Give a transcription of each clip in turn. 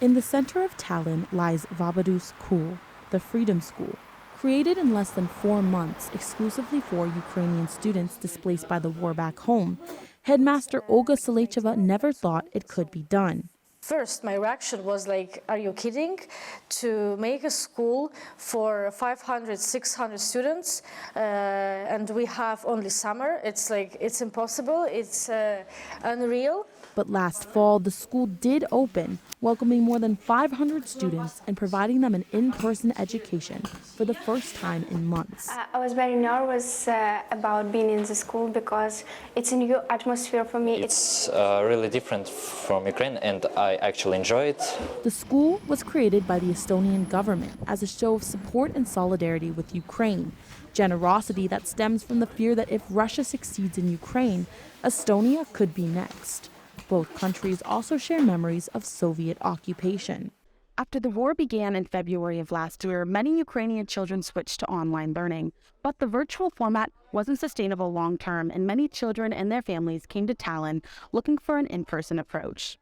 In the center of Tallinn lies Vabadus School, the Freedom School. Created in less than 4 months exclusively for Ukrainian students displaced by the war back home, headmaster Olga Salecheva never thought it could be done. First, my reaction was like, are you kidding? To make a school for 500, 600 students, and we have only summer, it's impossible, it's unreal. But last fall, the school did open, welcoming more than 500 students and providing them an in-person education for the first time in months. I was very nervous about being in the school because it's a new atmosphere for me. It's really different from Ukraine, and I actually enjoy it. The school was created by the Estonian government as a show of support and solidarity with Ukraine, generosity that stems from the fear that if Russia succeeds in Ukraine, Estonia could be next. Both countries also share memories of Soviet occupation. After the war began in February of last year, many Ukrainian children switched to online learning. But the virtual format wasn't sustainable long-term, and many children and their families came to Tallinn looking for an in-person approach.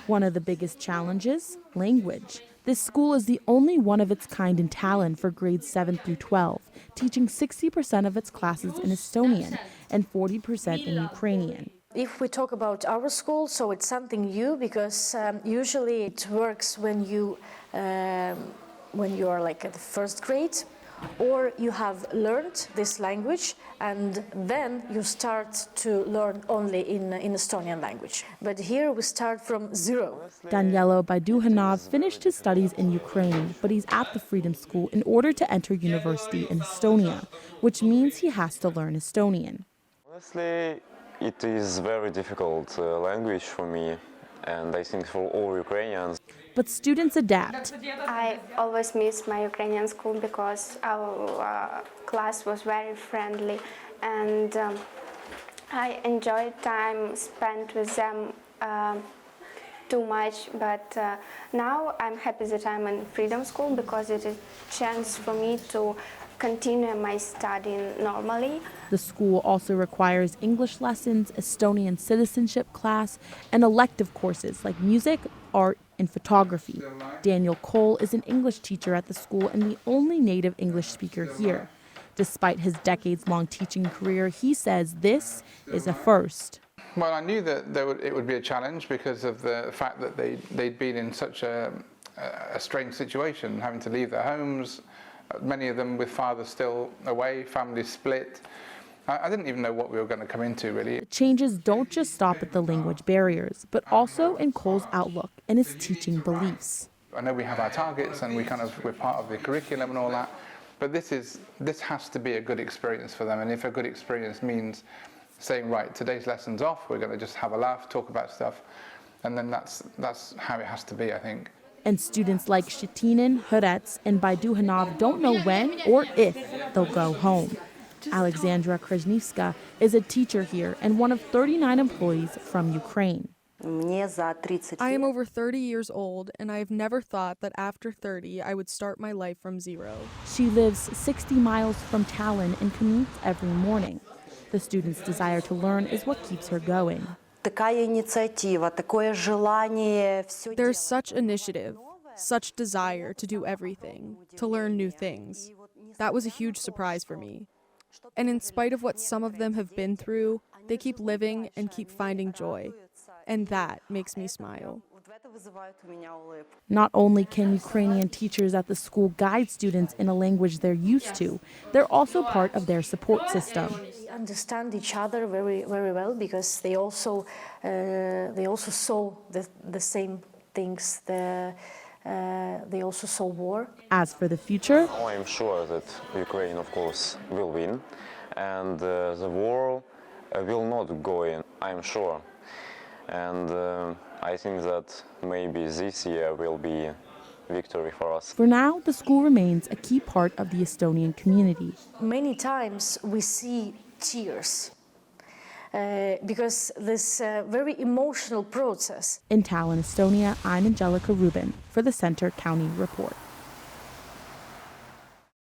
One of the biggest challenges, language. This school is the only one of its kind in Tallinn for grades 7 through 12, teaching 60% of its classes in Estonian and 40% in Ukrainian. If we talk about our school, so it's something new because usually it works when you are like at the first grade, or you have learned this language and then you start to learn only in Estonian language. But here we start from zero. Danilo Baiduhanov finished his studies in Ukraine, but he's at the Freedom School in order to enter university in Estonia, which means he has to learn Estonian. Honestly, it is very difficult language for me, and I think for all Ukrainians. But students adapt. I always miss my Ukrainian school because our class was very friendly, and I enjoyed time spent with them too much. But now I'm happy that I'm in Freedom School because it is a chance for me to continue my studying normally. The school also requires English lessons, Estonian citizenship class, and elective courses like music, art, and photography. Daniel Cole is an English teacher at the school and the only native English speaker here. Despite his decades-long teaching career, he says this is a first. Well, I knew that it would be a challenge because of the fact that they'd been in such a strange situation, having to leave their homes, many of them with fathers still away, families split. I didn't even know what we were going to come into, really. The changes don't just stop at the language barriers, but also in Cole's outlook and his teaching beliefs. I know we have our targets and we're part of the curriculum and all that, but this has to be a good experience for them. And if a good experience means saying, right, today's lesson's off, we're going to just have a laugh, talk about stuff, and then that's how it has to be, I think. And students like Shetinin, Hurets, and Baiduhanov don't know when or if they'll go home. Alexandra Krasnivska is a teacher here and one of 39 employees from Ukraine. I am over 30 years old, and I have never thought that after 30 I would start my life from zero. She lives 60 miles from Tallinn and commutes every morning. The student's desire to learn is what keeps her going. There's such initiative, such desire to do everything, to learn new things. That was a huge surprise for me. And in spite of what some of them have been through, they keep living and keep finding joy. And that makes me smile. Not only can Ukrainian teachers at the school guide students in a language they're used to, they're also part of their support system. We understand each other very, very well because they also saw the same things. They also saw war. As for the future, I'm sure that Ukraine, of course, will win, and the war will not go in, I'm sure. And I think that maybe this year will be victory for us. For now, the school remains a key part of the Estonian community. Many times we see tears because this very emotional process. In Tallinn, Estonia, I'm Anjelica Rubin for the Center County Report.